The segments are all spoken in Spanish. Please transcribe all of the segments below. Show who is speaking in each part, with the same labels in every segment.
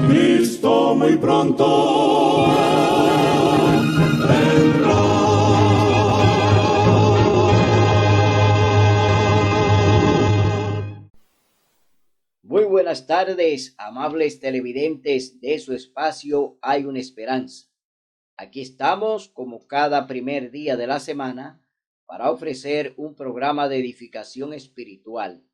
Speaker 1: Cristo muy pronto vendrá.
Speaker 2: Muy buenas tardes, amables televidentes de su espacio Hay una Esperanza. Aquí estamos, como cada primer día de la semana, para ofrecer un programa de edificación espiritual.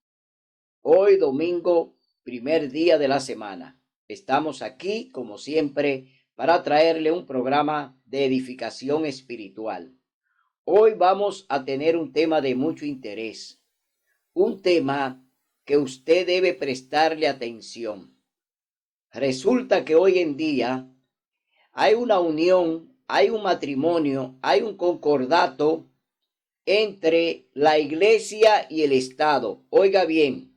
Speaker 2: Hoy, domingo, primer día de la semana. Estamos aquí, como siempre, para traerle un programa de edificación espiritual. Hoy vamos a tener un tema de mucho interés. Un tema que usted debe prestarle atención. Resulta que hoy en día hay una unión, hay un matrimonio, hay un concordato entre la iglesia y el Estado. Oiga bien,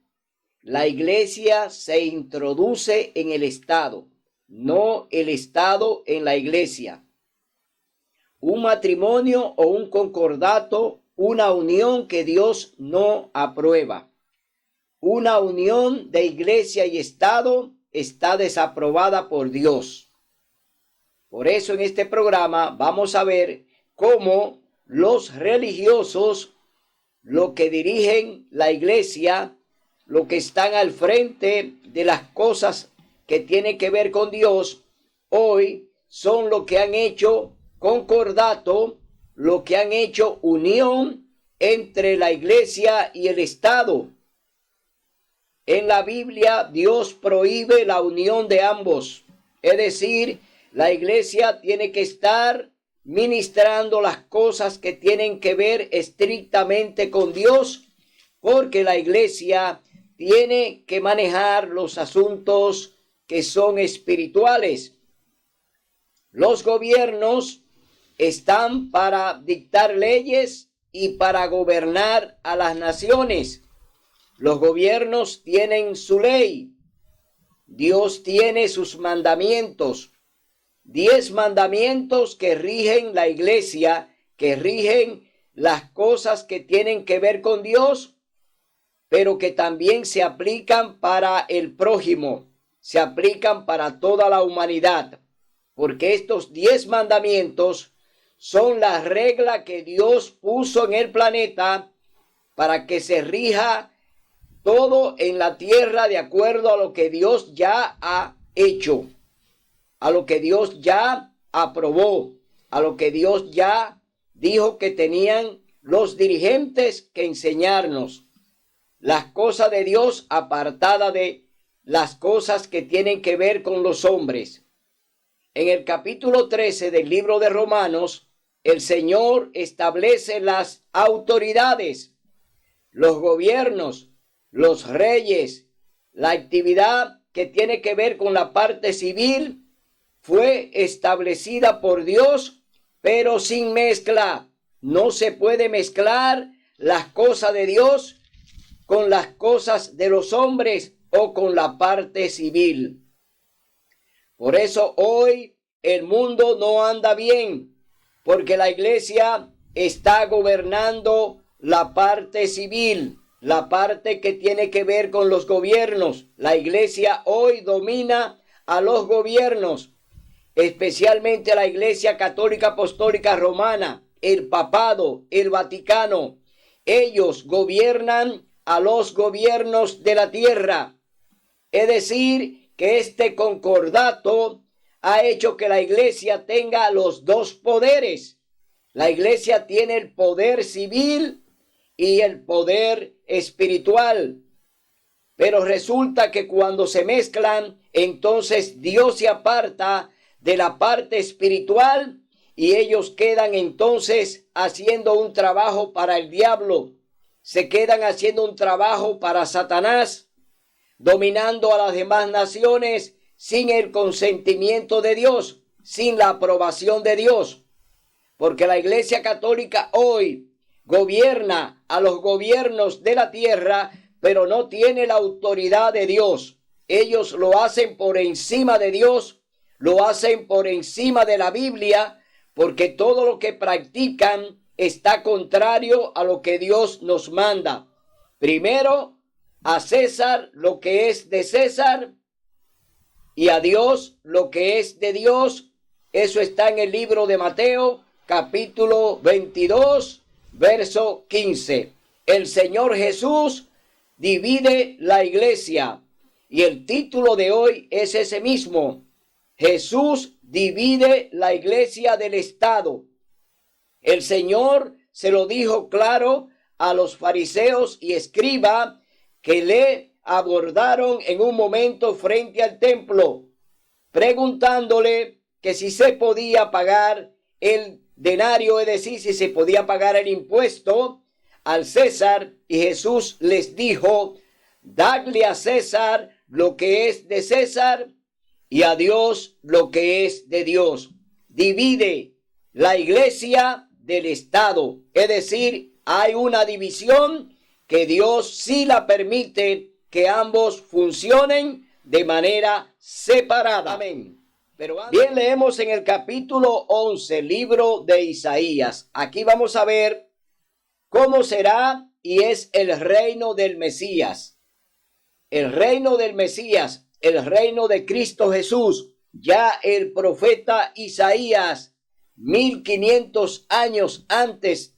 Speaker 2: la iglesia se introduce en el Estado, no el Estado en la iglesia. Un matrimonio o un concordato, una unión que Dios no aprueba. Una unión de iglesia y Estado está desaprobada por Dios. Por eso en este programa vamos a ver cómo los religiosos, los que dirigen la iglesia, los que están al frente de las cosas que tienen que ver con Dios, hoy son los que han hecho concordato, los que han hecho unión entre la iglesia y el Estado. En la Biblia Dios prohíbe la unión de ambos, es decir, la iglesia tiene que estar ministrando las cosas que tienen que ver estrictamente con Dios, porque la iglesia tiene que manejar los asuntos que son espirituales. Los gobiernos están para dictar leyes y para gobernar a las naciones. Los gobiernos tienen su ley. Dios tiene sus mandamientos. 10 mandamientos que rigen la iglesia, que rigen las cosas que tienen que ver con Dios, pero que también se aplican para el prójimo, se aplican para toda la humanidad, porque estos 10 mandamientos son la regla que Dios puso en el planeta para que se rija todo en la tierra de acuerdo a lo que Dios ya ha hecho, a lo que Dios ya aprobó, a lo que Dios ya dijo que tenían los dirigentes que enseñarnos. Las cosas de Dios apartadas de las cosas que tienen que ver con los hombres. En el capítulo 13 del libro de Romanos, el Señor establece las autoridades, los gobiernos, los reyes, la actividad que tiene que ver con la parte civil fue establecida por Dios, pero sin mezcla. No se puede mezclar las cosas de Dios con las cosas de los hombres o con la parte civil. Por eso hoy el mundo no anda bien, porque la iglesia está gobernando la parte civil, la parte que tiene que ver con los gobiernos. La iglesia hoy domina a los gobiernos, especialmente a la Iglesia Católica Apostólica Romana, el Papado, el Vaticano. Ellos gobiernan a los gobiernos de la tierra. Es decir, que este concordato ha hecho que la iglesia tenga los dos poderes. La iglesia tiene el poder civil y el poder espiritual. Pero resulta que cuando se mezclan, entonces Dios se aparta de la parte espiritual y ellos quedan entonces haciendo un trabajo para el diablo. Se quedan haciendo un trabajo para Satanás, dominando a las demás naciones sin el consentimiento de Dios, sin la aprobación de Dios. Porque la Iglesia Católica hoy gobierna a los gobiernos de la tierra, pero no tiene la autoridad de Dios. Ellos lo hacen por encima de Dios, lo hacen por encima de la Biblia, porque todo lo que practican está contrario a lo que Dios nos manda. Primero, a César lo que es de César y a Dios lo que es de Dios. Eso está en el libro de Mateo, capítulo 22, verso 15. El Señor Jesús divide la iglesia y el título de hoy es ese mismo. Jesús divide la iglesia del Estado. El Señor se lo dijo claro a los fariseos y escribas que le abordaron en un momento frente al templo, preguntándole que si se podía pagar el denario, es decir, si se podía pagar el impuesto al César, y Jesús les dijo: dadle a César lo que es de César y a Dios lo que es de Dios. Divide la iglesia del Estado, es decir, hay una división que Dios sí la permite que ambos funcionen de manera separada. Amén. Bien, leemos en el capítulo 11, libro de Isaías. Aquí vamos a ver cómo será y es el reino del Mesías. El reino del Mesías, el reino de Cristo Jesús. Ya el profeta Isaías, 1500 años antes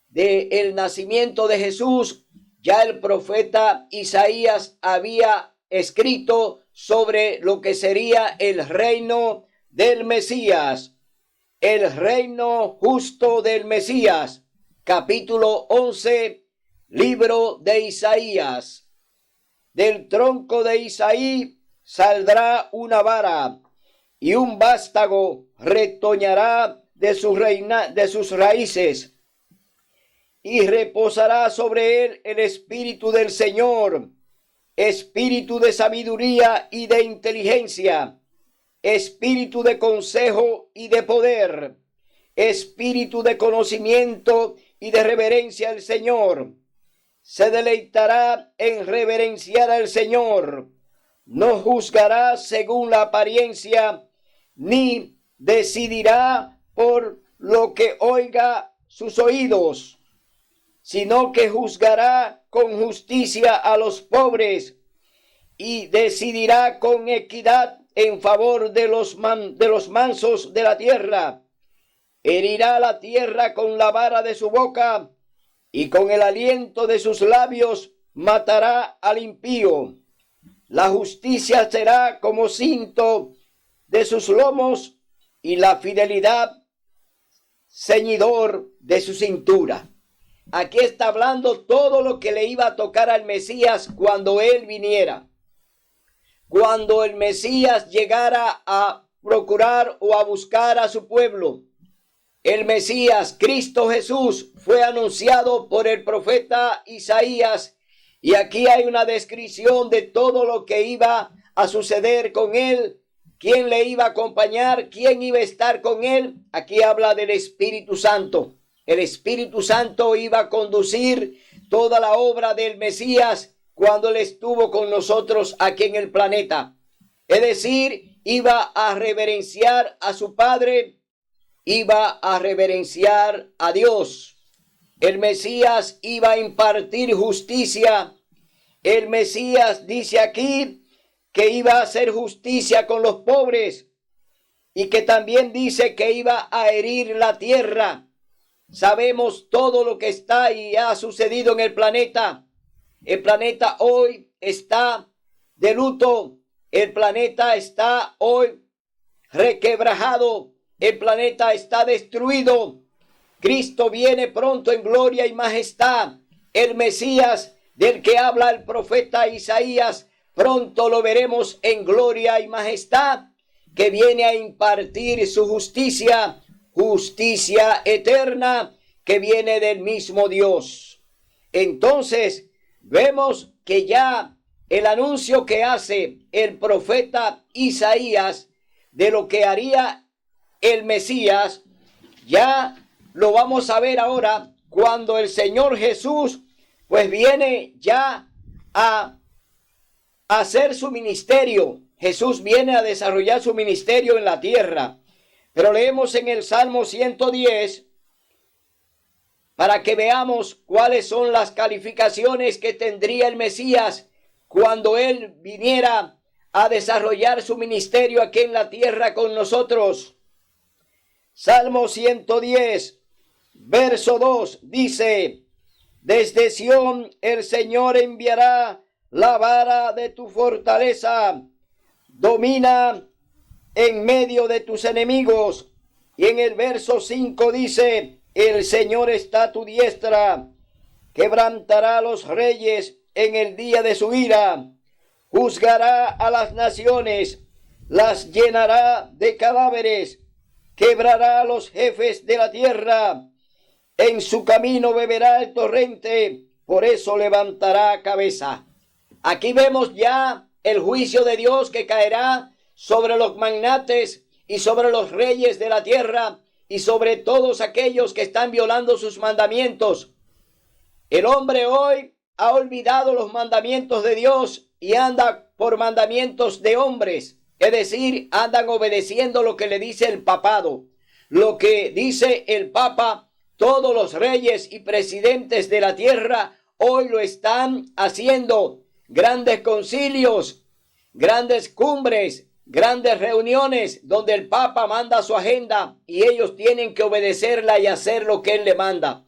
Speaker 2: del nacimiento de Jesús, ya el profeta Isaías había escrito sobre lo que sería el reino del Mesías, el reino justo del Mesías. Capítulo 11, libro de Isaías. Del tronco de Isaí saldrá una vara, y un vástago retoñará de sus raíces, y reposará sobre él el espíritu del Señor, espíritu de sabiduría y de inteligencia, espíritu de consejo y de poder, espíritu de conocimiento y de reverencia al Señor. Se deleitará en reverenciar al Señor. No juzgará según la apariencia, ni decidirá por lo que oiga sus oídos, sino que juzgará con justicia a los pobres y decidirá con equidad en favor de los mansos de la tierra. Herirá la tierra con la vara de su boca, y con el aliento de sus labios matará al impío. La justicia será como cinto de sus lomos, y la fidelidad ceñidor de su cintura. Aquí está hablando todo lo que le iba a tocar al Mesías cuando él viniera. Cuando el Mesías llegara a procurar o a buscar a su pueblo. El Mesías, Cristo Jesús, fue anunciado por el profeta Isaías, y aquí hay una descripción de todo lo que iba a suceder con él, quién le iba a acompañar, quién iba a estar con él. Aquí habla del Espíritu Santo. El Espíritu Santo iba a conducir toda la obra del Mesías cuando él estuvo con nosotros aquí en el planeta. Es decir, iba a reverenciar a su Padre, iba a reverenciar a Dios. El Mesías iba a impartir justicia. El Mesías dice aquí que iba a hacer justicia con los pobres, y que también dice que iba a herir la tierra. Sabemos todo lo que está y ha sucedido en el planeta. El planeta hoy está de luto. El planeta está hoy requebrajado. El planeta está destruido. Cristo viene pronto en gloria y majestad. El Mesías del que habla el profeta Isaías, pronto lo veremos en gloria y majestad, que viene a impartir su justicia, justicia eterna, que viene del mismo Dios. Entonces vemos que ya el anuncio que hace el profeta Isaías de lo que haría el Mesías, ya lo vamos a ver ahora cuando el Señor Jesús pues viene ya a hacer su ministerio. Jesús viene a desarrollar su ministerio en la tierra. Pero leemos en el Salmo 110 para que veamos cuáles son las calificaciones que tendría el Mesías cuando él viniera a desarrollar su ministerio aquí en la tierra con nosotros. Salmo 110, verso 2 dice: desde Sión el Señor enviará la vara de tu fortaleza, domina en medio de tus enemigos. Y en el verso 5 dice: el Señor está a tu diestra, quebrantará a los reyes en el día de su ira, juzgará a las naciones, las llenará de cadáveres, quebrará a los jefes de la tierra, en su camino beberá el torrente, por eso levantará cabeza. Aquí vemos ya el juicio de Dios que caerá sobre los magnates y sobre los reyes de la tierra y sobre todos aquellos que están violando sus mandamientos. El hombre hoy ha olvidado los mandamientos de Dios y anda por mandamientos de hombres, es decir, andan obedeciendo lo que le dice el papado, lo que dice el papa. Todos los reyes y presidentes de la tierra hoy lo están haciendo. Grandes concilios, grandes cumbres, grandes reuniones donde el Papa manda su agenda y ellos tienen que obedecerla y hacer lo que él le manda.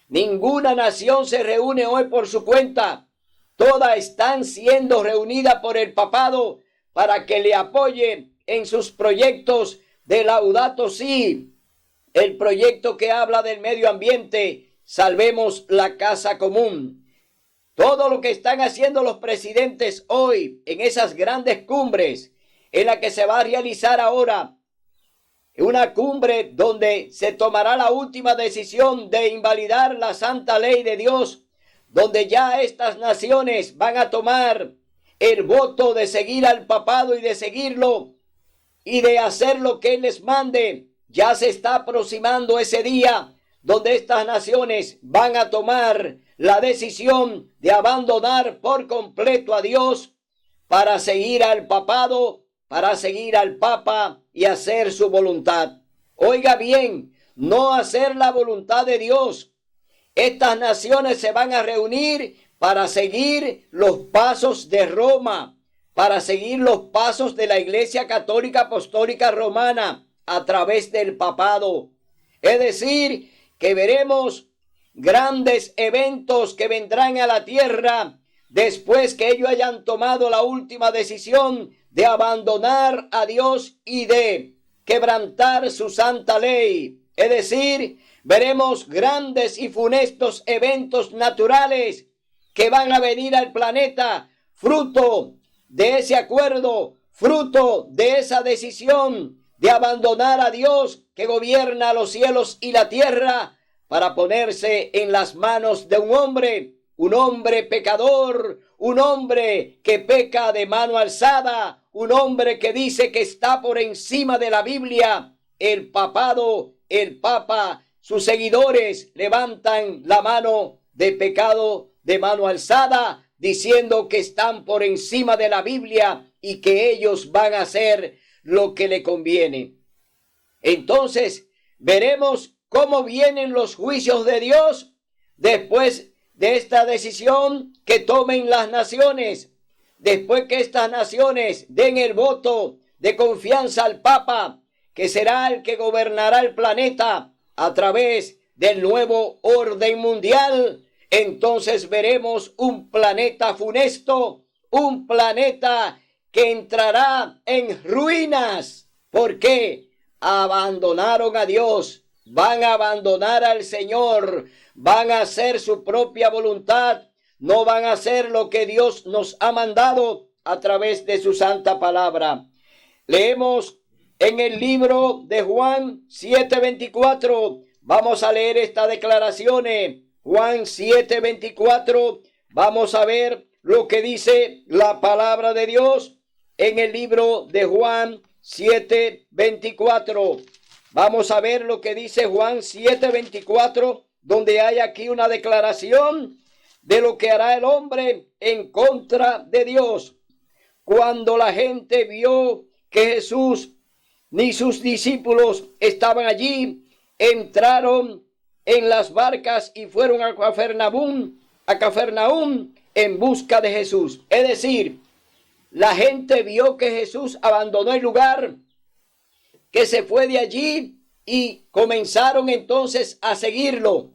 Speaker 2: Ninguna nación se reúne hoy por su cuenta. Todas están siendo reunidas por el papado para que le apoye en sus proyectos de Laudato Si, el proyecto que habla del medio ambiente, salvemos la casa común. Todo lo que están haciendo los presidentes hoy en esas grandes cumbres, en la que se va a realizar ahora, una cumbre donde se tomará la última decisión de invalidar la santa ley de Dios, donde ya estas naciones van a tomar el voto de seguir al papado y de seguirlo y de hacer lo que él les mande. Ya se está aproximando ese día donde estas naciones van a tomar la decisión de abandonar por completo a Dios para seguir al papado, para seguir al papa y hacer su voluntad. Oiga bien, no hacer la voluntad de Dios. Estas naciones se van a reunir para seguir los pasos de Roma, para seguir los pasos de la Iglesia Católica Apostólica Romana a través del papado. Es decir, que veremos grandes eventos que vendrán a la tierra después que ellos hayan tomado la última decisión de abandonar a Dios y de quebrantar su santa ley. Es decir, veremos grandes y funestos eventos naturales que van a venir al planeta, fruto de ese acuerdo, fruto de esa decisión de abandonar a Dios que gobierna los cielos y la tierra para ponerse en las manos de un hombre pecador, un hombre que peca de mano alzada, un hombre que dice que está por encima de la Biblia. El papado, el papa, sus seguidores levantan la mano de pecado de mano alzada, diciendo que están por encima de la Biblia y que ellos van a hacer lo que le conviene. Entonces veremos cómo vienen los juicios de Dios después de esta decisión que tomen las naciones, después que estas naciones den el voto de confianza al Papa, que será el que gobernará el planeta a través del nuevo orden mundial. Entonces veremos un planeta funesto, un planeta que entrará en ruinas. ¿Por qué? Abandonaron a Dios, van a abandonar al Señor, van a hacer su propia voluntad, no van a hacer lo que Dios nos ha mandado a través de su santa palabra. Leemos en el libro de Juan 7:24, vamos a leer esta declaración. Juan 7:24, vamos a ver lo que dice la palabra de Dios en el libro de Juan 7:24. Vamos a ver lo que dice Juan 7:24, donde hay aquí una declaración de lo que hará el hombre en contra de Dios. Cuando la gente vio que Jesús ni sus discípulos estaban allí, entraron en las barcas y fueron a Cafarnaúm en busca de Jesús. Es decir, la gente vio que Jesús abandonó el lugar, que se fue de allí y comenzaron entonces a seguirlo,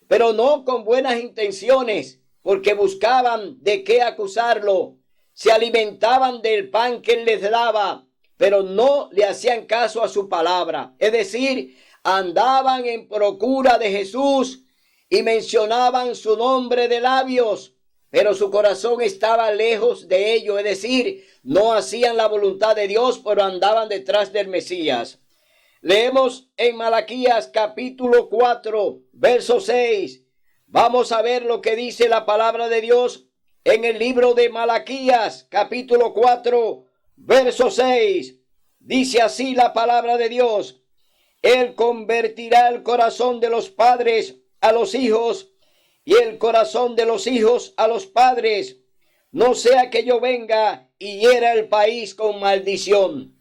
Speaker 2: pero no con buenas intenciones, porque buscaban de qué acusarlo. Se alimentaban del pan que él les daba, pero no le hacían caso a su palabra. Es decir, andaban en procura de Jesús y mencionaban su nombre de labios, pero su corazón estaba lejos de ello. Es decir, no hacían la voluntad de Dios, pero andaban detrás del Mesías. Leemos en Malaquías capítulo 4, verso 6. Vamos a ver lo que dice la palabra de Dios en el libro de Malaquías capítulo 4, verso 6. Dice así la palabra de Dios: Él convertirá el corazón de los padres a los hijos y el corazón de los hijos a los padres, no sea que yo venga y hiera el país con maldición.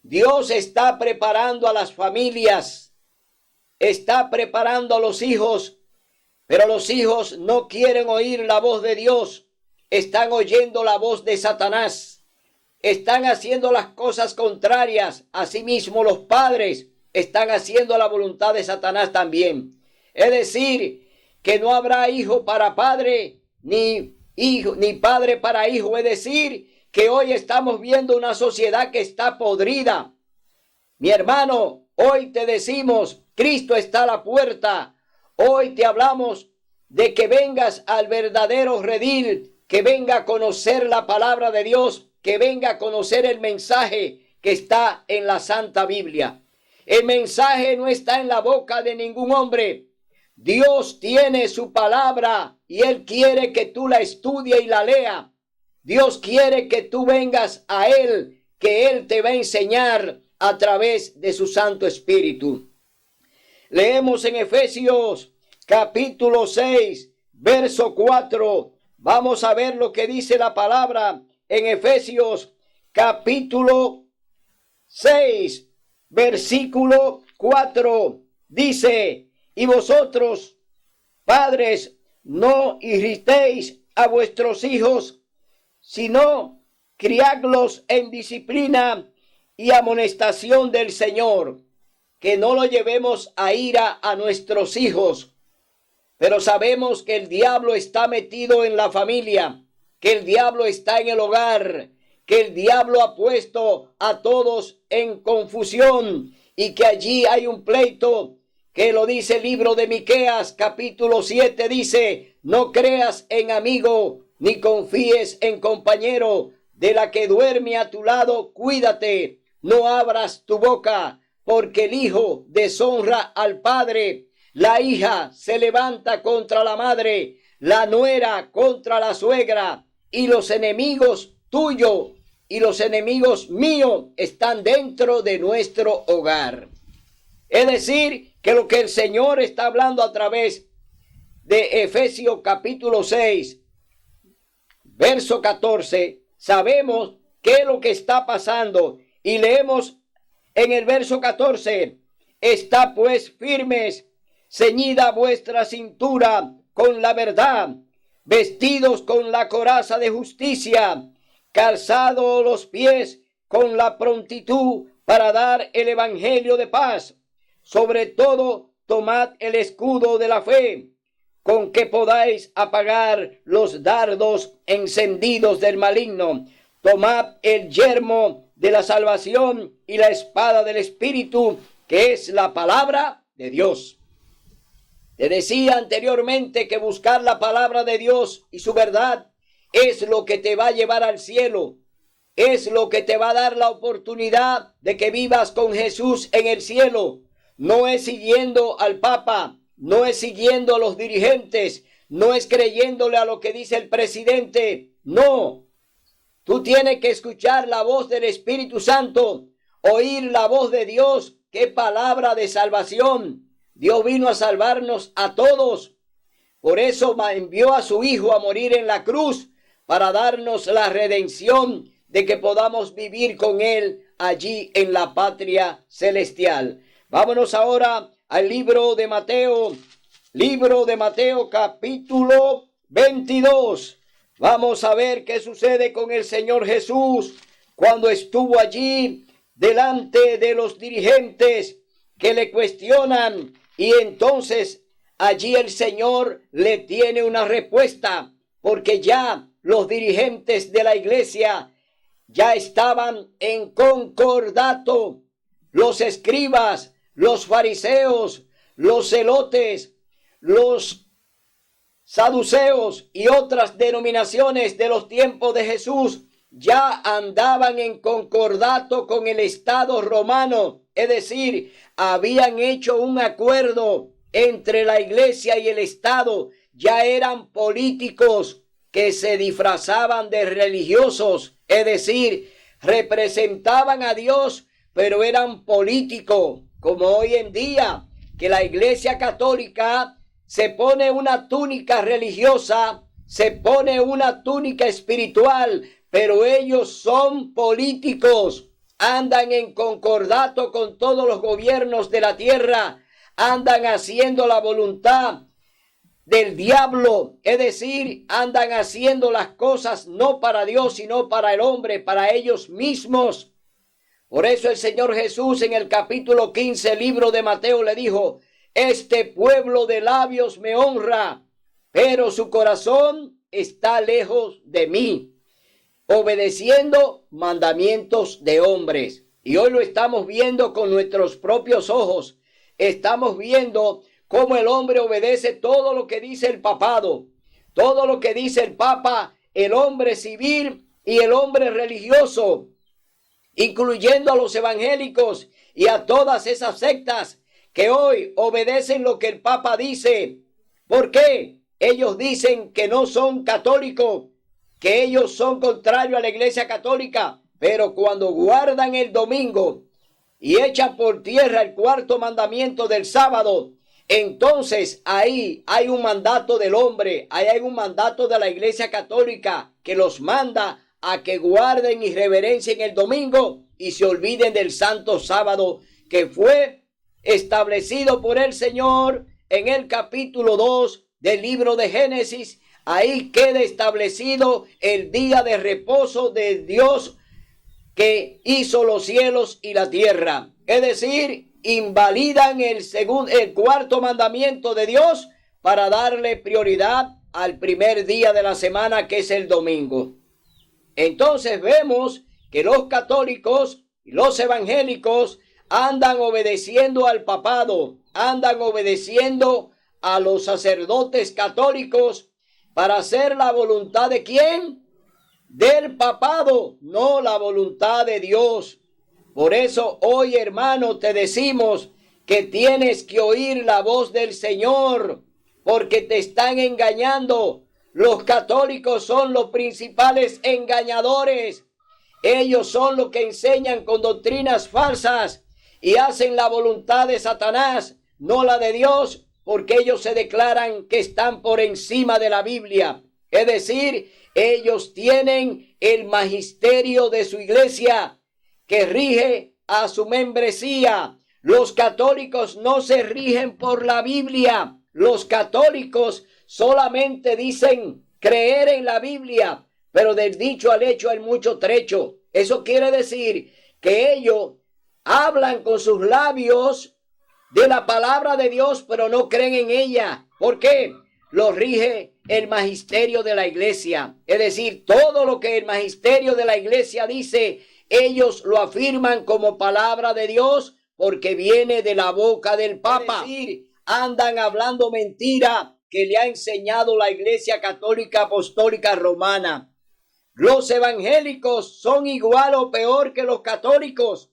Speaker 2: Dios está preparando a las familias, está preparando a los hijos, pero los hijos no quieren oír la voz de Dios, están oyendo la voz de Satanás, están haciendo las cosas contrarias. Asimismo, los padres están haciendo la voluntad de Satanás también. Es decir, que no habrá hijo para padre, ni padre para hijo. Es decir, que hoy estamos viendo una sociedad que está podrida. Mi hermano, hoy te decimos, Cristo está a la puerta. Hoy te hablamos de que vengas al verdadero redil, que venga a conocer la palabra de Dios, que venga a conocer el mensaje que está en la Santa Biblia. El mensaje no está en la boca de ningún hombre. Dios tiene su palabra y Él quiere que tú la estudies y la leas. Dios quiere que tú vengas a Él, que Él te va a enseñar a través de su Santo Espíritu. Leemos en Efesios capítulo 6, verso 4. Vamos a ver lo que dice la palabra en Efesios capítulo 6, versículo 4. Dice: y vosotros, padres, no irritéis a vuestros hijos, sino criadlos en disciplina y amonestación del Señor. Que no lo llevemos a ira a nuestros hijos. Pero sabemos que el diablo está metido en la familia, que el diablo está en el hogar, que el diablo ha puesto a todos en confusión y que allí hay un pleito, que lo dice el libro de Miqueas capítulo 7, dice: no creas en amigo, ni confíes en compañero. De la que duerme a tu lado, cuídate, no abras tu boca, porque el hijo deshonra al padre, la hija se levanta contra la madre, la nuera contra la suegra, y los enemigos tuyos y los enemigos míos están dentro de nuestro hogar. Es decir, que lo que el Señor está hablando a través de Efesios capítulo 6, verso 14, sabemos qué es lo que está pasando. Y leemos en el verso 14: está pues firmes, ceñida vuestra cintura con la verdad, vestidos con la coraza de justicia, calzados los pies con la prontitud para dar el evangelio de paz. Sobre todo, tomad el escudo de la fe, con que podáis apagar los dardos encendidos del maligno. Tomad el yelmo de la salvación y la espada del Espíritu, que es la palabra de Dios. Te decía anteriormente que buscar la palabra de Dios y su verdad es lo que te va a llevar al cielo. Es lo que te va a dar la oportunidad de que vivas con Jesús en el cielo. No es siguiendo al Papa, no es siguiendo a los dirigentes, no es creyéndole a lo que dice el presidente. No, tú tienes que escuchar la voz del Espíritu Santo, oír la voz de Dios. ¡Qué palabra de salvación! Dios vino a salvarnos a todos. Por eso envió a su Hijo a morir en la cruz, para darnos la redención de que podamos vivir con Él allí en la patria celestial. Vámonos ahora al libro de Mateo capítulo 22, Vamos a ver qué sucede con el Señor Jesús cuando estuvo allí delante de los dirigentes que le cuestionan, y entonces allí el Señor le tiene una respuesta, porque ya los dirigentes de la iglesia ya estaban en concordato. Los escribas, los fariseos, los celotes, los saduceos y otras denominaciones de los tiempos de Jesús ya andaban en concordato con el Estado romano, es decir, habían hecho un acuerdo entre la iglesia y el Estado. Ya eran políticos que se disfrazaban de religiosos, es decir, representaban a Dios, pero eran políticos, como hoy en día, que la Iglesia Católica se pone una túnica religiosa, se pone una túnica espiritual, pero ellos son políticos, andan en concordato con todos los gobiernos de la tierra, andan haciendo la voluntad del diablo, es decir, andan haciendo las cosas no para Dios, sino para el hombre, para ellos mismos. Por eso el Señor Jesús en el capítulo 15, libro de Mateo, le dijo: este pueblo de labios me honra, pero su corazón está lejos de mí, obedeciendo mandamientos de hombres. Y hoy lo estamos viendo con nuestros propios ojos. Estamos viendo cómo el hombre obedece todo lo que dice el papado, todo lo que dice el papa, el hombre civil y el hombre religioso, incluyendo a los evangélicos y a todas esas sectas que hoy obedecen lo que el papa dice. ¿Por qué? Ellos dicen que no son católicos, que ellos son contrarios a la iglesia católica, pero cuando guardan el domingo y echan por tierra el cuarto mandamiento del sábado, entonces ahí hay un mandato del hombre, ahí hay un mandato de la iglesia católica que los manda a que guarden y reverencien el domingo y se olviden del santo sábado que fue establecido por el Señor en el capítulo 2 del libro de Génesis. Ahí queda establecido el día de reposo de Dios que hizo los cielos y la tierra. Es decir, invalidan el cuarto mandamiento de Dios para darle prioridad al primer día de la semana, que es el domingo. Entonces vemos que los católicos y los evangélicos andan obedeciendo al papado, andan obedeciendo a los sacerdotes católicos para hacer la voluntad ¿de quién? Del papado, no la voluntad de Dios. Por eso hoy, hermano, te decimos que tienes que oír la voz del Señor, porque te están engañando. Los católicos son los principales engañadores. Ellos son los que enseñan con doctrinas falsas y hacen la voluntad de Satanás, no la de Dios, porque ellos se declaran que están por encima de la Biblia. Es decir, ellos tienen el magisterio de su iglesia que rige a su membresía. Los católicos no se rigen por la Biblia. Los católicos solamente dicen creer en la Biblia, pero del dicho al hecho hay mucho trecho. Eso quiere decir que ellos hablan con sus labios de la palabra de Dios, pero no creen en ella. ¿Por qué? Lo rige el magisterio de la iglesia. Es decir, todo lo que el magisterio de la iglesia dice, ellos lo afirman como palabra de Dios porque viene de la boca del Papa. Es decir, andan hablando mentira que le ha enseñado la Iglesia Católica Apostólica Romana. Los evangélicos son igual o peor que los católicos,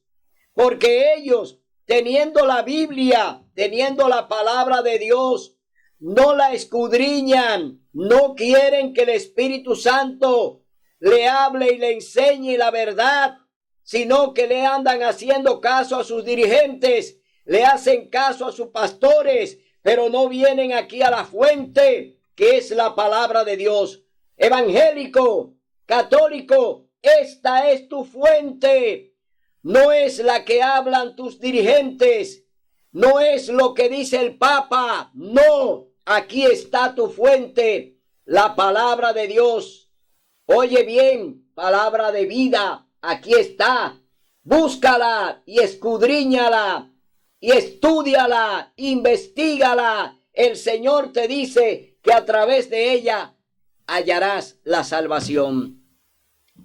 Speaker 2: porque ellos, teniendo la Biblia, teniendo la palabra de Dios, no la escudriñan, no quieren que el Espíritu Santo le hable y le enseñe la verdad, sino que le andan haciendo caso a sus dirigentes, le hacen caso a sus pastores, pero no vienen aquí a la fuente, que es la palabra de Dios. Evangélico, católico, esta es tu fuente, no es la que hablan tus dirigentes, no es lo que dice el Papa, no, aquí está tu fuente, la palabra de Dios. Oye bien, palabra de vida, aquí está. Búscala y escudriñala y estúdiala, investígala. El Señor te dice que a través de ella hallarás la salvación.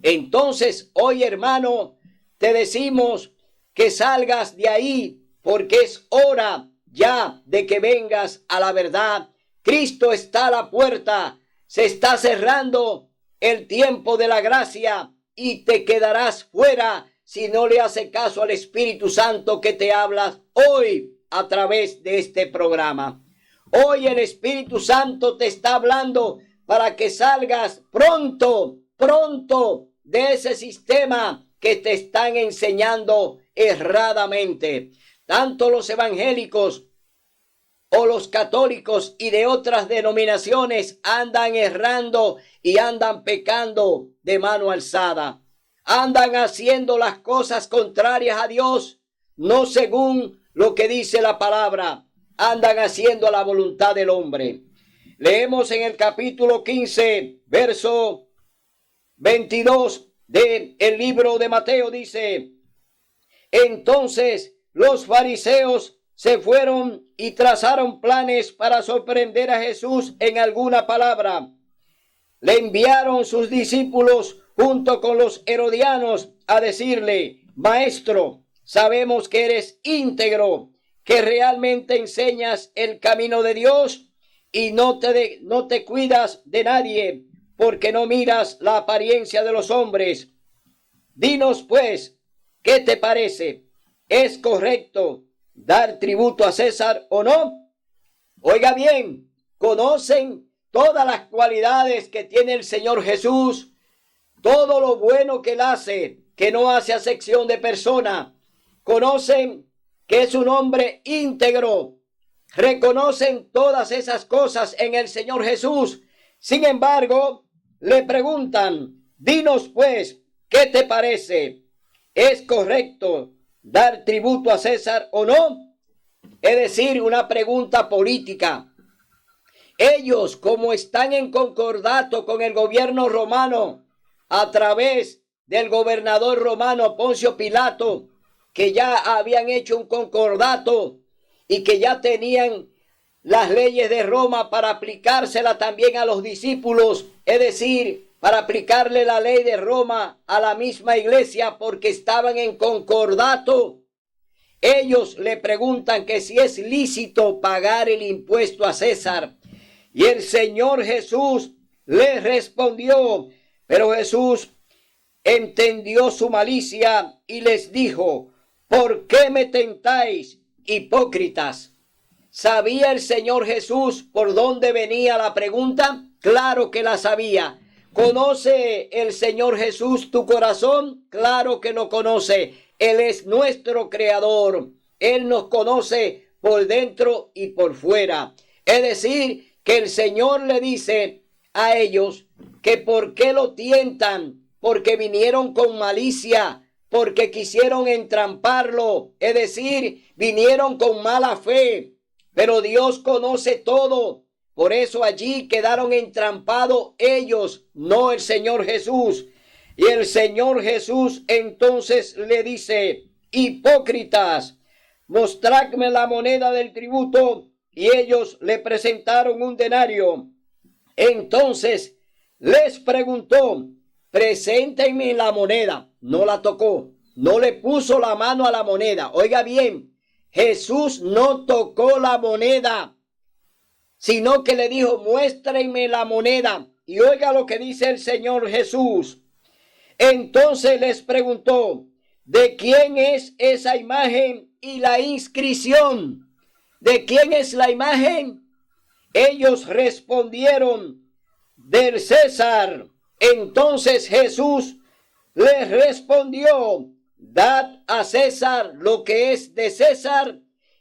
Speaker 2: Entonces, hoy, hermano, te decimos que salgas de ahí, porque es hora ya de que vengas a la verdad. Cristo está a la puerta, se está cerrando el tiempo de la gracia y te quedarás fuera si no le haces caso al Espíritu Santo que te habla hoy a través de este programa. Hoy el Espíritu Santo te está hablando para que salgas pronto de ese sistema que te están enseñando erradamente. Tanto los evangélicos o los católicos y de otras denominaciones andan errando y andan pecando de mano alzada. Andan haciendo las cosas contrarias a Dios, no según lo que dice la palabra. Andan haciendo la voluntad del hombre. Leemos en el capítulo 15, verso 22 del libro de Mateo, dice: entonces los fariseos se fueron y trazaron planes para sorprender a Jesús en alguna palabra. Le enviaron sus discípulos junto con los herodianos a decirle: Maestro, sabemos que eres íntegro, que realmente enseñas el camino de Dios y no te cuidas de nadie, porque no miras la apariencia de los hombres. Dinos pues, ¿qué te parece? ¿Es correcto dar tributo a César o no? Oiga bien, conocen todas las cualidades que tiene el Señor Jesús, todo lo bueno que él hace, que no hace acepción de persona. Conocen que es un hombre íntegro. Reconocen todas esas cosas en el Señor Jesús. Sin embargo, le preguntan: dinos pues, ¿qué te parece? ¿Es correcto dar tributo a César o no? Es decir, una pregunta política. Ellos, como están en concordato con el gobierno romano a través del gobernador romano Poncio Pilato, que ya habían hecho un concordato y que ya tenían las leyes de Roma para aplicársela también a los discípulos, es decir, para aplicarle la ley de Roma a la misma iglesia, porque estaban en concordato. Ellos le preguntan que si es lícito pagar el impuesto a César. Y el Señor Jesús les respondió, pero Jesús entendió su malicia y les dijo: ¿por qué me tentáis, hipócritas? ¿Sabía el Señor Jesús por dónde venía la pregunta? Claro que la sabía. ¿Conoce el Señor Jesús tu corazón? Claro que lo conoce. Él es nuestro creador. Él nos conoce por dentro y por fuera. Es decir, que el Señor le dice a ellos que por qué lo tientan, porque vinieron con malicia, porque quisieron entramparlo, es decir, vinieron con mala fe. Pero Dios conoce todo. Por eso allí quedaron entrampados ellos, no el Señor Jesús. Y el Señor Jesús entonces le dice: hipócritas, mostradme la moneda del tributo. Y ellos le presentaron un denario. Entonces les preguntó: preséntenme la moneda. No la tocó, no le puso la mano a la moneda. Oiga bien, Jesús no tocó la moneda, sino que le dijo: muéstrenme la moneda. Y oiga lo que dice el Señor Jesús. Entonces les preguntó: ¿de quién es esa imagen y la inscripción? ¿De quién es la imagen? Ellos respondieron: del César. Entonces Jesús les respondió: dad a César lo que es de César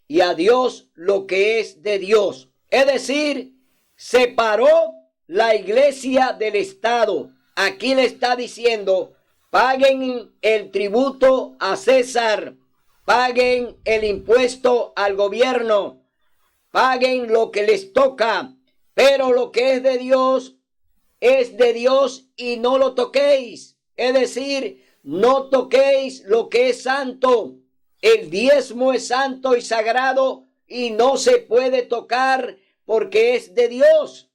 Speaker 2: y a Dios lo que es de Dios. Es decir, separó la iglesia del Estado. Aquí le está diciendo: paguen el tributo a César, paguen el impuesto al gobierno, paguen lo que les toca, pero lo que es de Dios, es de Dios y no lo toquéis. Es decir, no toquéis lo que es santo. El diezmo es santo y sagrado y no se puede tocar porque es de Dios.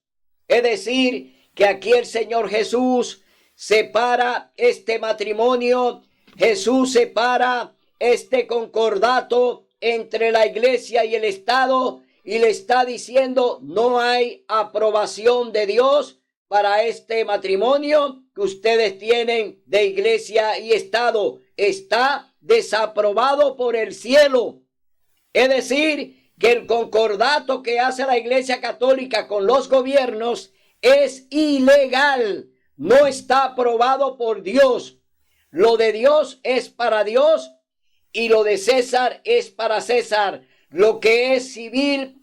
Speaker 2: Es decir, que aquí el Señor Jesús separa este matrimonio, Jesús separa este concordato entre la iglesia y el Estado y le está diciendo: no hay aprobación de Dios para este matrimonio que ustedes tienen de iglesia y Estado. Está desaprobado por el cielo. Es decir, que el concordato que hace la Iglesia Católica con los gobiernos es ilegal, no está aprobado por Dios. Lo de Dios es para Dios y lo de César es para César. Lo que es civil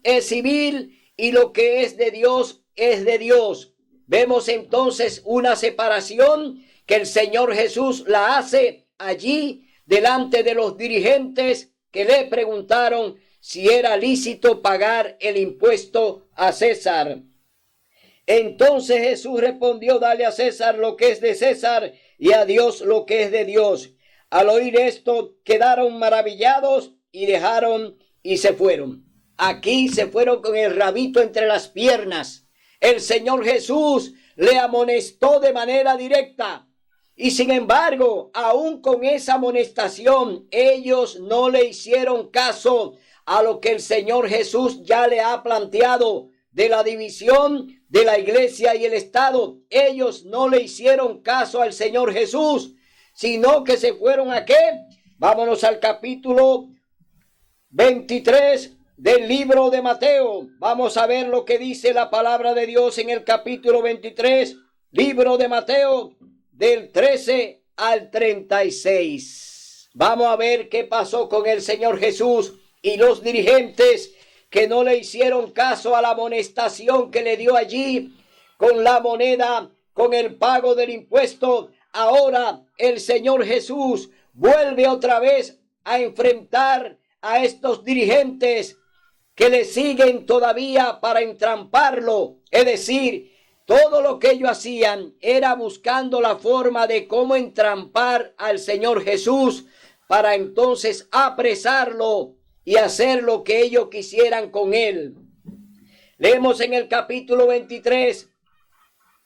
Speaker 2: y lo que es de Dios es de Dios. Vemos entonces una separación que el Señor Jesús la hace allí delante de los dirigentes que le preguntaron si era lícito pagar el impuesto a César. Entonces Jesús respondió: dale a César lo que es de César y a Dios lo que es de Dios. Al oír esto quedaron maravillados y dejaron y se fueron. Aquí se fueron con el rabito entre las piernas. El Señor Jesús le amonestó de manera directa. Y sin embargo, aún con esa amonestación, ellos no le hicieron caso a lo que el Señor Jesús ya le ha planteado de la división de la iglesia y el Estado. Ellos no le hicieron caso al Señor Jesús, sino que se fueron ¿a qué? Vámonos al capítulo 23 del libro de Mateo. Vamos a ver lo que dice la palabra de Dios en el capítulo 23, libro de Mateo, del 13 al 36. Vamos a ver qué pasó con el Señor Jesús y los dirigentes que no le hicieron caso a la amonestación que le dio allí con la moneda, con el pago del impuesto. Ahora el Señor Jesús vuelve otra vez a enfrentar a estos dirigentes que le siguen todavía para entramparlo. Es decir, todo lo que ellos hacían era buscando la forma de cómo entrampar al Señor Jesús para entonces apresarlo y hacer lo que ellos quisieran con él. Leemos en el capítulo 23,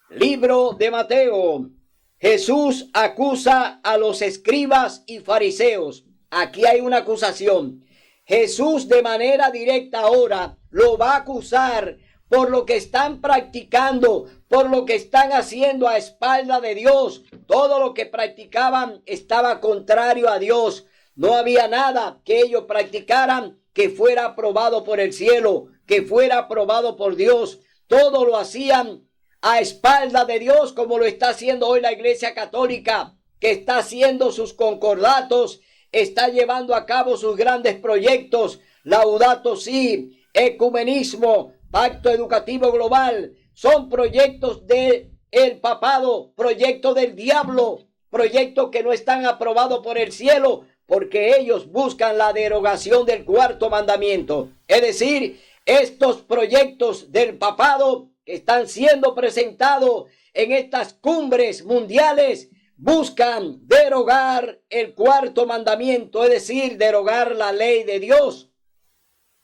Speaker 2: libro de Mateo. Jesús acusa a los escribas y fariseos. Aquí hay una acusación. Jesús de manera directa ahora lo va a acusar por lo que están practicando, por lo que están haciendo a espalda de Dios. Todo lo que practicaban estaba contrario a Dios. No había nada que ellos practicaran que fuera aprobado por el cielo, que fuera aprobado por Dios. Todo lo hacían a espalda de Dios, como lo está haciendo hoy la Iglesia Católica, que está haciendo sus concordatos, está llevando a cabo sus grandes proyectos, Laudato Si, ecumenismo, Pacto Educativo Global. Son proyectos del papado, proyectos del diablo, proyectos que no están aprobados por el cielo, porque ellos buscan la derogación del cuarto mandamiento. Es decir, estos proyectos del papado que están siendo presentados en estas cumbres mundiales buscan derogar el cuarto mandamiento, es decir, derogar la ley de Dios.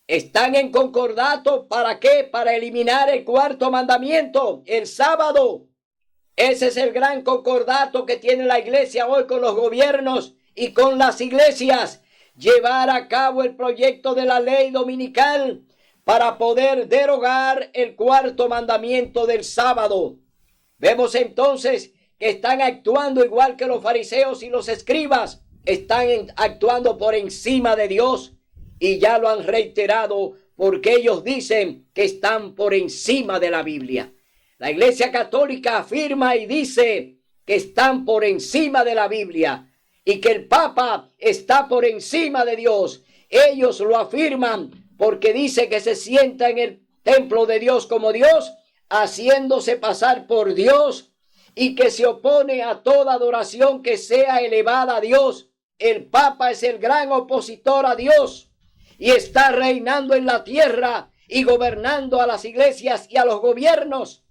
Speaker 2: Están en concordato, ¿para qué? Para eliminar el cuarto mandamiento, el sábado. Ese es el gran concordato que tiene la iglesia hoy con los gobiernos y con las iglesias. Llevar a cabo el proyecto de la ley dominical para poder derogar el cuarto mandamiento del sábado. Vemos entonces que están actuando igual que los fariseos y los escribas. Están actuando por encima de Dios. Y ya lo han reiterado porque ellos dicen que están por encima de la Biblia. La Iglesia Católica afirma y dice que están por encima de la Biblia y que el Papa está por encima de Dios. Ellos lo afirman porque dice que se sienta en el templo de Dios como Dios, haciéndose pasar por Dios, y que se opone a toda adoración que sea elevada a Dios. El Papa es el gran opositor a Dios y está reinando en la tierra y gobernando a las iglesias y a los gobiernos.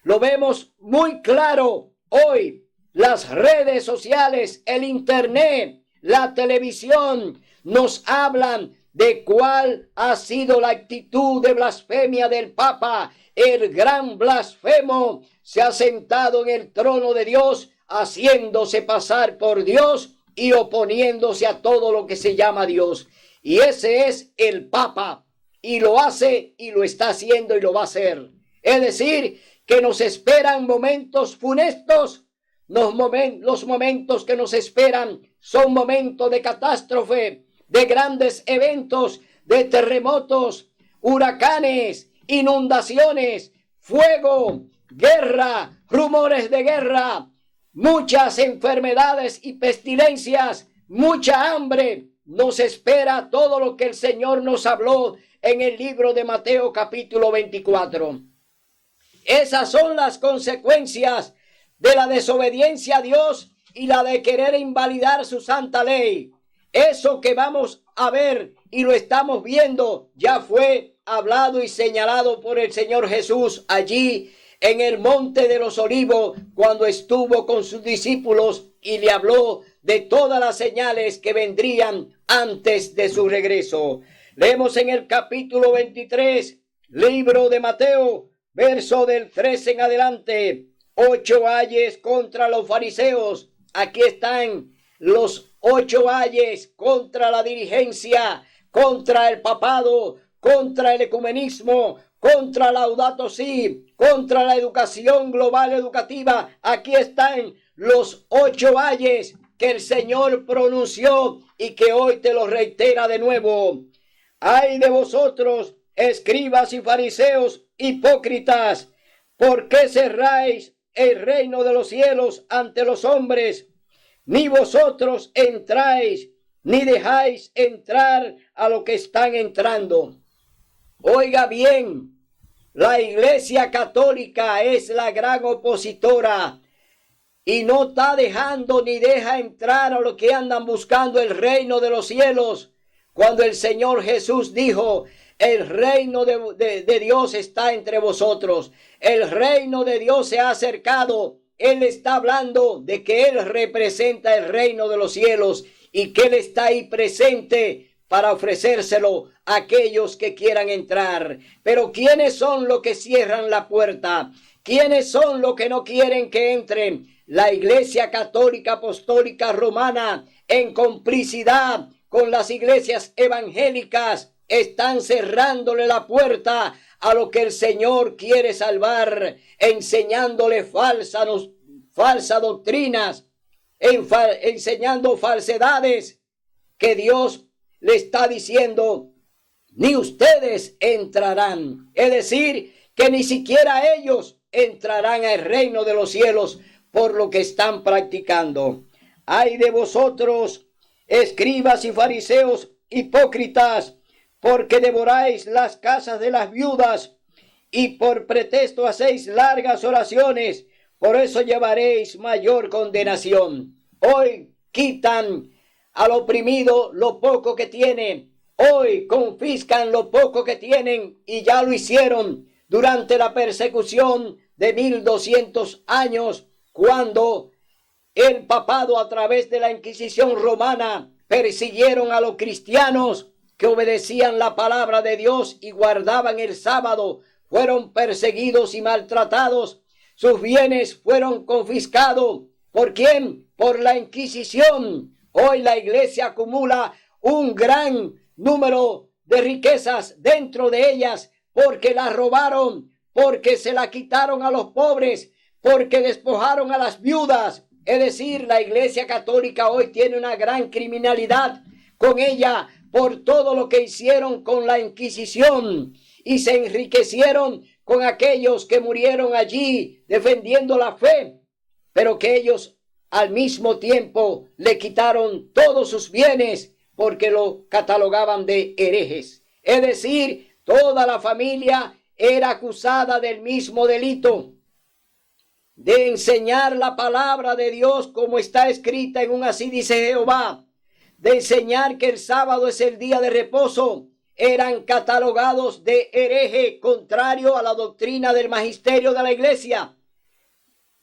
Speaker 2: lo vemos muy claro hoy. Las redes sociales, el internet, la televisión nos hablan de cuál ha sido la actitud de blasfemia del Papa. El gran blasfemo se ha sentado en el trono de Dios, haciéndose pasar por Dios y oponiéndose a todo lo que se llama Dios. Y ese es el Papa. Y lo hace y lo está haciendo y lo va a hacer. Es decir, que nos esperan momentos funestos. Los momentos que nos esperan son momentos de catástrofe, de grandes eventos, de terremotos, huracanes, inundaciones, fuego, guerra, rumores de guerra, muchas enfermedades y pestilencias, mucha hambre. Nos espera todo lo que el Señor nos habló en el libro de Mateo capítulo 24. Esas son las consecuencias de la desobediencia a Dios y la de querer invalidar su santa ley. Eso que vamos a ver y lo estamos viendo ya fue hablado y señalado por el Señor Jesús allí en el Monte de los Olivos cuando estuvo con sus discípulos y le habló de todas las señales que vendrían antes de su regreso. Leemos en el capítulo 23, libro de Mateo, verso del 13 en adelante. 8 ayes contra los fariseos. Aquí están los 8 ayes contra la dirigencia, contra el papado, contra el ecumenismo, contra Laudato Si, contra la educación global educativa. Aquí están los 8 ayes que el Señor pronunció y que hoy te lo reitera de nuevo. Ay de vosotros, escribas y fariseos hipócritas, ¿por qué cerráis el reino de los cielos ante los hombres? Ni vosotros entráis, ni dejáis entrar a los que están entrando. Oiga bien, la Iglesia Católica es la gran opositora y no está dejando ni deja entrar a los que andan buscando el reino de los cielos. Cuando el Señor Jesús dijo: el reino de Dios está entre vosotros. El reino de Dios se ha acercado. Él está hablando de que Él representa el reino de los cielos y que Él está ahí presente para ofrecérselo a aquellos que quieran entrar. Pero ¿quiénes son los que cierran la puerta? ¿Quiénes son los que no quieren que entren? La Iglesia Católica Apostólica Romana, en complicidad con las iglesias evangélicas, están cerrándole la puerta a lo que el Señor quiere salvar, enseñándole falsas doctrinas, enseñando falsedades que Dios le está diciendo: ni ustedes entrarán. Es decir, que ni siquiera ellos entrarán al reino de los cielos por lo que están practicando. Ay de vosotros, escribas y fariseos hipócritas, porque devoráis las casas de las viudas y por pretexto hacéis largas oraciones, por eso llevaréis mayor condenación. Hoy quitan al oprimido lo poco que tiene, hoy confiscan lo poco que tienen y ya lo hicieron durante la persecución de 1200 años, cuando el papado a través de la Inquisición romana persiguieron a los cristianos que obedecían la palabra de Dios y guardaban el sábado. Fueron perseguidos y maltratados. Sus bienes fueron confiscados. ¿Por quién? Por la Inquisición. Hoy la iglesia acumula un gran número de riquezas dentro de ellas porque las robaron, porque se la quitaron a los pobres, porque despojaron a las viudas. Es decir, la Iglesia Católica hoy tiene una gran criminalidad con ella por todo lo que hicieron con la Inquisición y se enriquecieron con aquellos que murieron allí defendiendo la fe, pero que ellos al mismo tiempo le quitaron todos sus bienes porque lo catalogaban de herejes. Es decir, toda la familia era acusada del mismo delito, de enseñar la palabra de Dios como está escrita en un Así dice Jehová, de enseñar que el sábado es el día de reposo. Eran catalogados de hereje, contrario a la doctrina del magisterio de la iglesia.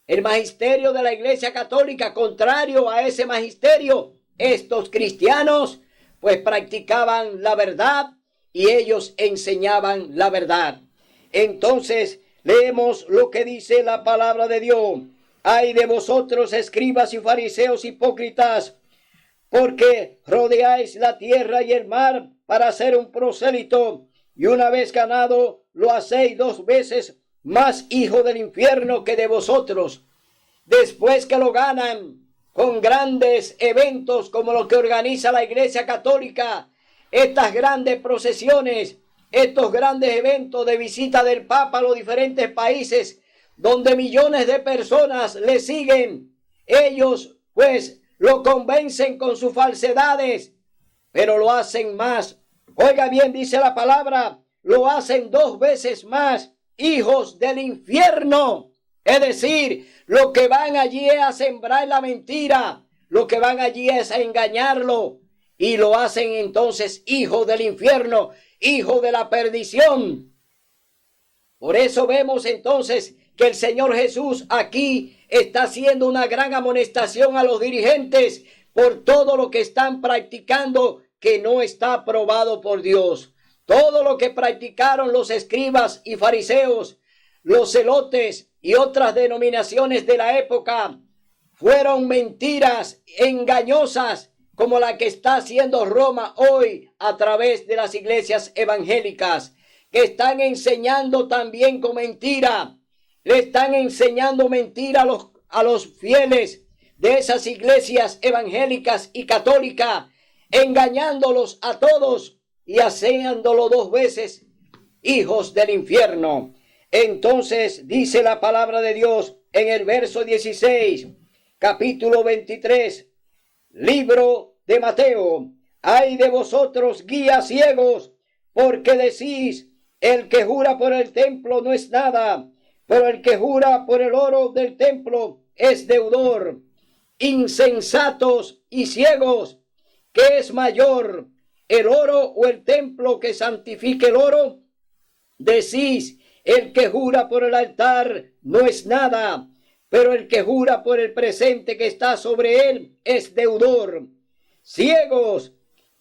Speaker 2: el magisterio de la Iglesia Católica, contrario a ese magisterio, estos cristianos pues practicaban la verdad y ellos enseñaban la verdad. Entonces leemos lo que dice la palabra de Dios. Ay de vosotros, escribas y fariseos hipócritas, porque rodeáis la tierra y el mar para hacer un prosélito, y una vez ganado lo hacéis 2 veces más hijo del infierno que de vosotros. Después que lo ganan con grandes eventos como lo que organiza la Iglesia Católica, estas grandes procesiones, estos grandes eventos de visita del Papa a los diferentes países, donde millones de personas le siguen, ellos pues lo convencen con sus falsedades, pero lo hacen más. Oiga bien, dice la palabra, lo hacen 2 veces más hijos del infierno. Es decir, lo que van allí es a sembrar la mentira, lo que van allí es a engañarlo, y lo hacen entonces hijos del infierno, hijos de la perdición. Por eso vemos entonces que el Señor Jesús aquí está haciendo una gran amonestación a los dirigentes por todo lo que están practicando que no está aprobado por Dios. Todo lo que practicaron los escribas y fariseos, los celotes y otras denominaciones de la época fueron mentiras engañosas, como la que está haciendo Roma hoy a través de las iglesias evangélicas, que están enseñando también con mentira. Le están enseñando mentira a los fieles de esas iglesias evangélicas y católicas, engañándolos a todos y haciéndolo 2 veces hijos del infierno. Entonces dice la palabra de Dios en el verso 16, capítulo 23, libro de Mateo. Ay de vosotros, guías ciegos, porque decís, el que jura por el templo no es nada, pero el que jura por el oro del templo es deudor. Insensatos y ciegos, ¿qué es mayor, el oro o el templo que santifique el oro? Decís, el que jura por el altar no es nada, pero el que jura por el presente que está sobre él es deudor. Ciegos,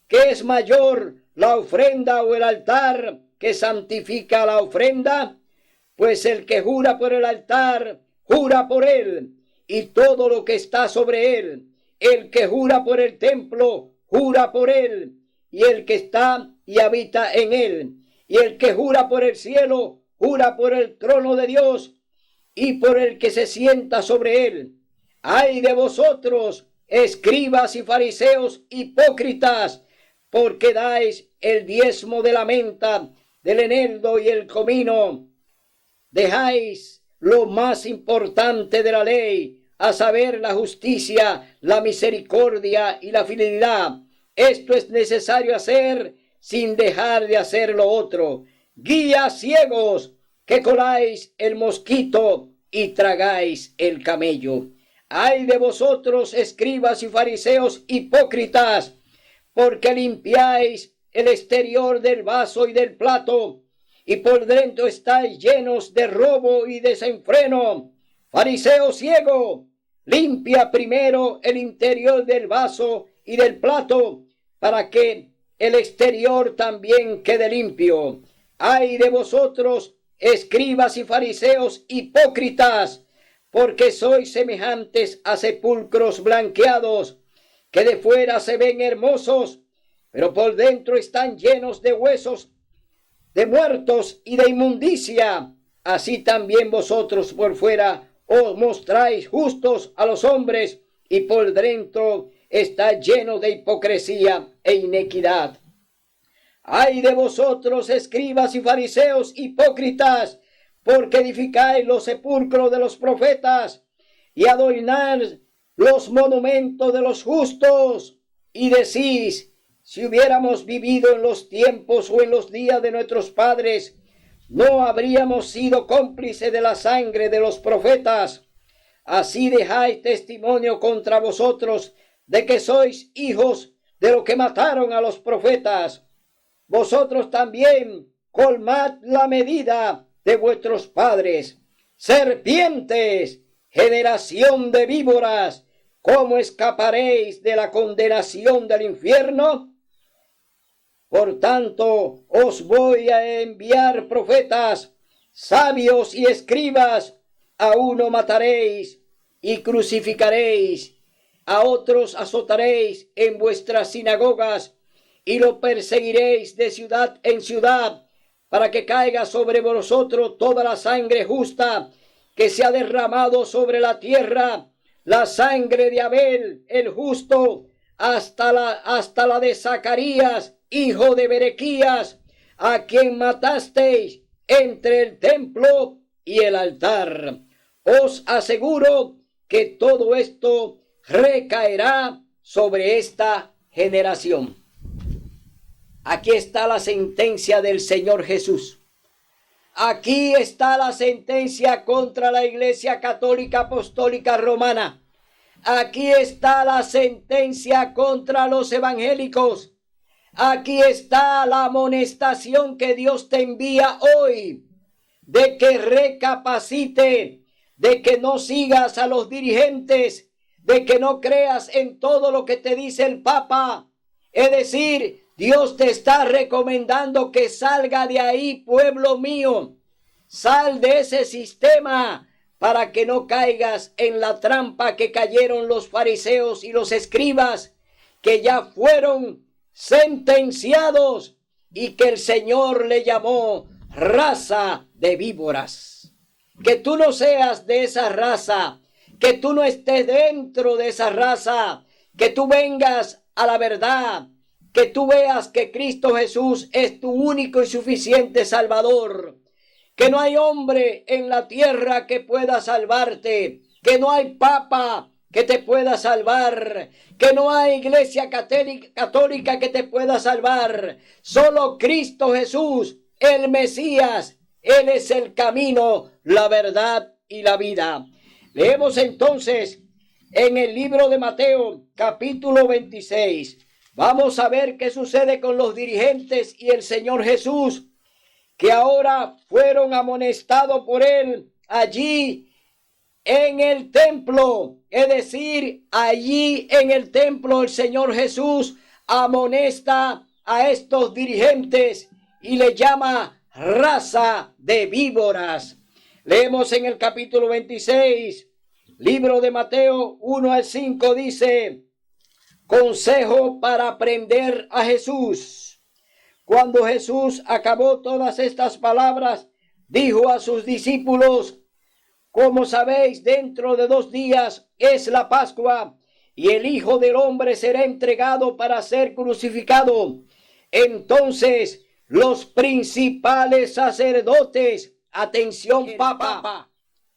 Speaker 2: ¿qué es mayor, la ofrenda o el altar que santifica la ofrenda? Pues el que jura por el altar, jura por él y todo lo que está sobre él. El que jura por el templo, jura por él y el que está y habita en él. Y el que jura por el cielo, jura por el trono de Dios y por el que se sienta sobre él. Ay de vosotros, escribas y fariseos hipócritas, porque dais el diezmo de la menta, del eneldo y el comino. Dejáis lo más importante de la ley, a saber, la justicia, la misericordia y la fidelidad. Esto es necesario hacer sin dejar de hacer lo otro. Guías ciegos, que coláis el mosquito y tragáis el camello. Ay de vosotros, escribas y fariseos hipócritas, porque limpiáis el exterior del vaso y del plato, y por dentro estáis llenos de robo y desenfreno. Fariseo ciego, limpia primero el interior del vaso y del plato, para que el exterior también quede limpio. Ay de vosotros, escribas y fariseos hipócritas, porque sois semejantes a sepulcros blanqueados, que de fuera se ven hermosos, pero por dentro están llenos de huesos, de muertos y de inmundicia. Así también vosotros por fuera os mostráis justos a los hombres, y por dentro está lleno de hipocresía e inequidad. Ay de vosotros, escribas y fariseos hipócritas, porque edificáis los sepulcros de los profetas y adornáis los monumentos de los justos, y decís, si hubiéramos vivido en los tiempos o en los días de nuestros padres, no habríamos sido cómplices de la sangre de los profetas. Así dejáis testimonio contra vosotros de que sois hijos de lo que mataron a los profetas. Vosotros también colmad la medida de vuestros padres. Serpientes, generación de víboras, ¿cómo escaparéis de la condenación del infierno? Por tanto, os voy a enviar profetas, sabios y escribas. A uno mataréis y crucificaréis, a otros azotaréis en vuestras sinagogas y lo perseguiréis de ciudad en ciudad, para que caiga sobre vosotros toda la sangre justa que se ha derramado sobre la tierra, la sangre de Abel el justo, hasta la de Zacarías, hijo de Berequías, a quien matasteis entre el templo y el altar. Os aseguro que todo esto recaerá sobre esta generación. Aquí está la sentencia del Señor Jesús. Aquí está la sentencia contra la Iglesia Católica Apostólica Romana. Aquí está la sentencia contra los evangélicos. Aquí está la amonestación que Dios te envía hoy, de que recapacite, de que no sigas a los dirigentes, de que no creas en todo lo que te dice el Papa. Es decir, Dios te está recomendando que salga de ahí, pueblo mío. Sal de ese sistema para que no caigas en la trampa que cayeron los fariseos y los escribas, que ya fueron sentenciados y que el Señor le llamó raza de víboras. Que tú no seas de esa raza, que tú no estés dentro de esa raza, que tú vengas a la verdad, que tú veas que Cristo Jesús es tu único y suficiente Salvador, que no hay hombre en la tierra que pueda salvarte, que no hay papa que te pueda salvar, que no hay iglesia católica que te pueda salvar. Solo Cristo Jesús, el Mesías, Él es el camino, la verdad y la vida. Leemos entonces en el libro de Mateo, capítulo 26. Vamos a ver qué sucede con los dirigentes y el Señor Jesús, que ahora fueron amonestados por Él allí en el templo. Es decir, allí en el templo el Señor Jesús amonesta a estos dirigentes y le llama raza de víboras. Leemos en el capítulo 26, libro de Mateo 1 al 5, dice: consejo para aprender a Jesús. Cuando Jesús acabó todas estas palabras, dijo a sus discípulos: como sabéis, dentro de 2 días es la Pascua, y el Hijo del Hombre será entregado para ser crucificado. Entonces los principales sacerdotes, atención Papa,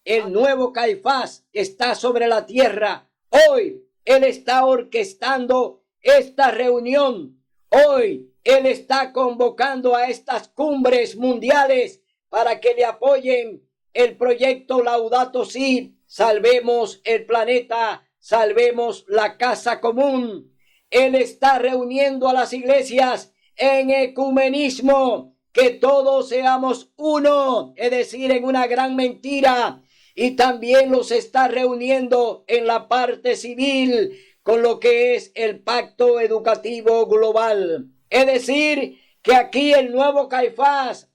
Speaker 2: el nuevo Caifás está sobre la tierra. Hoy él está orquestando esta reunión. Hoy él está convocando a estas cumbres mundiales para que le apoyen el proyecto Laudato Si, salvemos el planeta, salvemos la casa común. Él está reuniendo a las iglesias en ecumenismo, que todos seamos uno, es decir, en una gran mentira. Y también los está reuniendo en la parte civil con lo que es el pacto educativo global. Es decir, que aquí el nuevo Caifás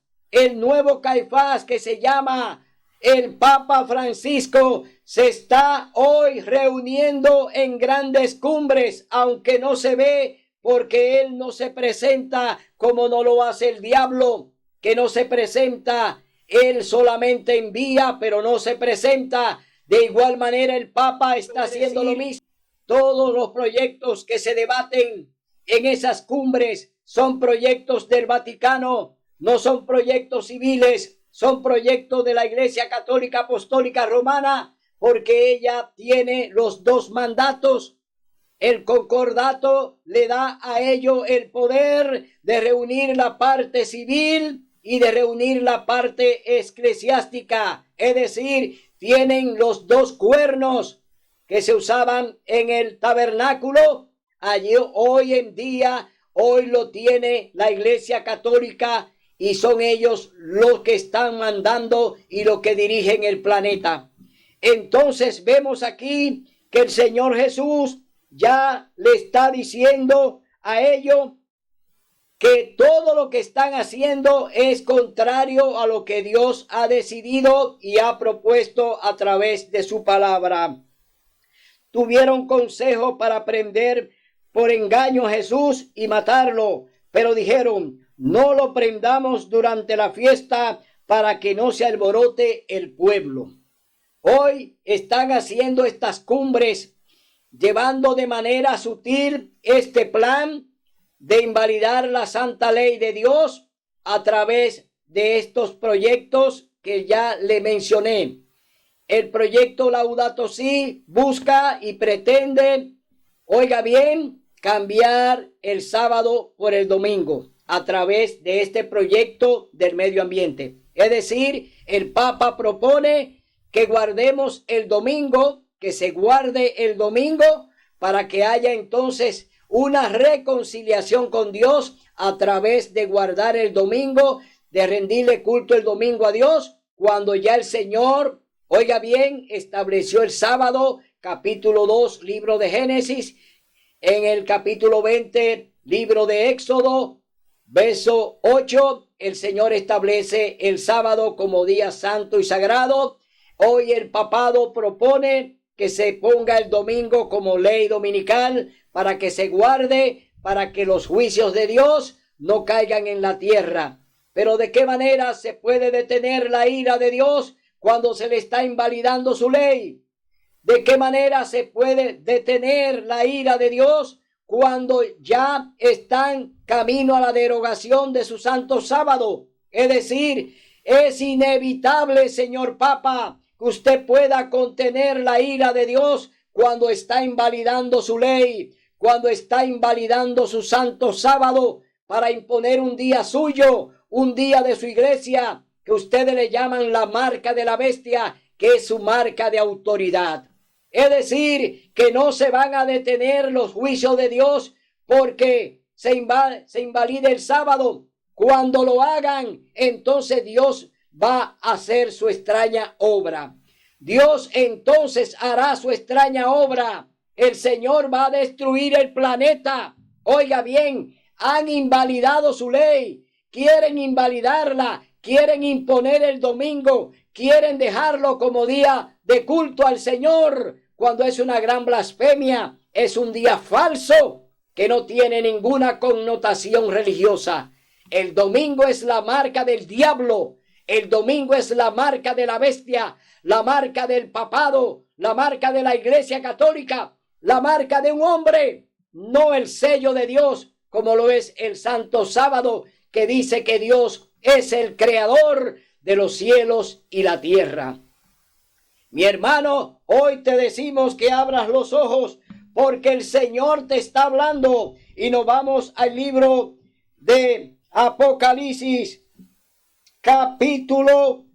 Speaker 2: que se llama el Papa Francisco, se está hoy reuniendo en grandes cumbres, aunque no se ve, porque él no se presenta como no lo hace el diablo, que no se presenta. Él solamente envía, pero no se presenta. De igual manera el Papa está haciendo lo mismo. Todos los proyectos que se debaten en esas cumbres son proyectos del Vaticano, no son proyectos civiles, son proyectos de la Iglesia Católica Apostólica Romana, porque ella tiene los 2 mandatos. El concordato le da a ellos el poder de reunir la parte civil y de reunir la parte eclesiástica. Es decir, tienen los 2 cuernos que se usaban en el tabernáculo. Allí hoy en día, hoy lo tiene la Iglesia Católica, y son ellos los que están mandando y los que dirigen el planeta. Entonces vemos aquí que el Señor Jesús ya le está diciendo a ellos que todo lo que están haciendo es contrario a lo que Dios ha decidido y ha propuesto a través de su palabra. Tuvieron consejo para prender por engaño a Jesús y matarlo, pero dijeron: no lo prendamos durante la fiesta para que no se alborote el pueblo. Hoy están haciendo estas cumbres, llevando de manera sutil este plan de invalidar la santa ley de Dios a través de estos proyectos que ya le mencioné. El proyecto Laudato Si busca y pretende, oiga bien, cambiar el sábado por el domingo a través de este proyecto del medio ambiente. Es decir, el Papa propone que guardemos el domingo, que se guarde el domingo para que haya entonces una reconciliación con Dios a través de guardar el domingo, de rendirle culto el domingo a Dios, cuando ya el Señor, oiga bien, estableció el sábado, capítulo 2, libro de Génesis, en el capítulo 20, libro de Éxodo, verso 8, el Señor establece el sábado como día santo y sagrado. Hoy el papado propone que se ponga el domingo como ley dominical para que se guarde, para que los juicios de Dios no caigan en la tierra. Pero ¿de qué manera se puede detener la ira de Dios cuando se le está invalidando su ley? ¿De qué manera se puede detener la ira de Dios cuando ya están camino a la derogación de su santo sábado? Es decir, es inevitable, señor Papa, que usted pueda contener la ira de Dios cuando está invalidando su ley, cuando está invalidando su santo sábado para imponer un día suyo, un día de su iglesia, que ustedes le llaman la marca de la bestia, que es su marca de autoridad. Es decir, que no se van a detener los juicios de Dios porque se invalide el sábado. Cuando lo hagan, entonces Dios va a hacer su extraña obra. Dios entonces hará su extraña obra. El Señor va a destruir el planeta. Oiga bien, han invalidado su ley, quieren invalidarla, quieren imponer el domingo, quieren dejarlo como día de culto al Señor, cuando es una gran blasfemia, es un día falso que no tiene ninguna connotación religiosa. El domingo es la marca del diablo, el domingo es la marca de la bestia, la marca del papado, la marca de la Iglesia Católica, la marca de un hombre, no el sello de Dios, como lo es el Santo Sábado, que dice que Dios es el creador de los cielos y la tierra. Mi hermano, hoy te decimos que abras los ojos porque el Señor te está hablando. Y nos vamos al libro de Apocalipsis, capítulo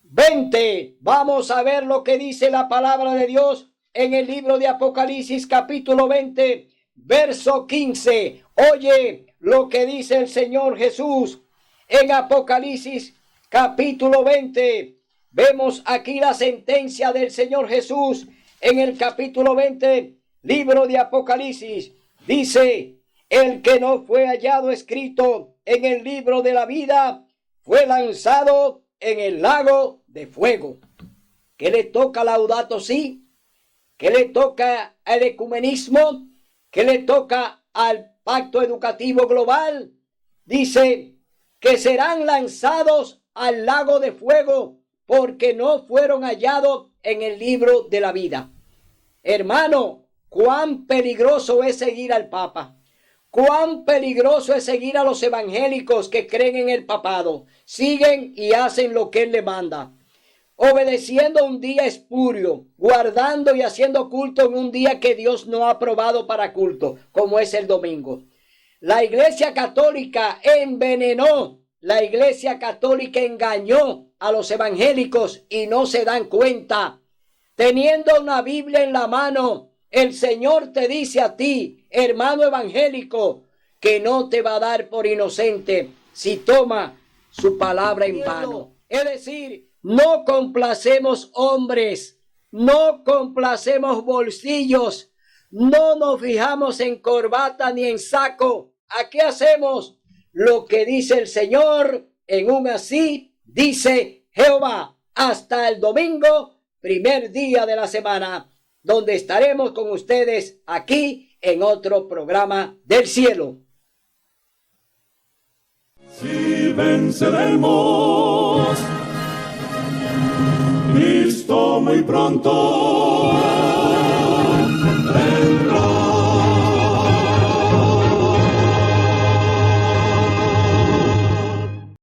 Speaker 2: 20. Vamos a ver lo que dice la palabra de Dios en el libro de Apocalipsis, capítulo 20, verso 15. Oye lo que dice el Señor Jesús en Apocalipsis, capítulo 20. Vemos aquí la sentencia del Señor Jesús en el capítulo 20, libro de Apocalipsis. Dice: el que no fue hallado escrito en el libro de la vida fue lanzado en el lago de fuego. ¿Qué le toca a Laudato Si? ¿Qué le toca al ecumenismo? ¿Qué le toca al pacto educativo global? Dice que serán lanzados al lago de fuego porque no fueron hallados en el libro de la vida. Hermano, cuán peligroso es seguir al Papa. Cuán peligroso es seguir a los evangélicos que creen en el papado. Siguen y hacen lo que él le manda, obedeciendo un día espurio, guardando y haciendo culto en un día que Dios no ha aprobado para culto, como es el domingo. La Iglesia Católica envenenó, la Iglesia Católica engañó a los evangélicos y no se dan cuenta. Teniendo una Biblia en la mano, el Señor te dice a ti, hermano evangélico, que no te va a dar por inocente si toma su palabra en vano. Es decir, no complacemos hombres, No complacemos bolsillos, no nos fijamos en corbata ni en saco. Aquí hacemos lo que dice el Señor en un así dice Jehová. Hasta el domingo, primer día de la semana, donde estaremos con ustedes aquí en otro programa del cielo.
Speaker 1: Si venceremos, Cristo muy pronto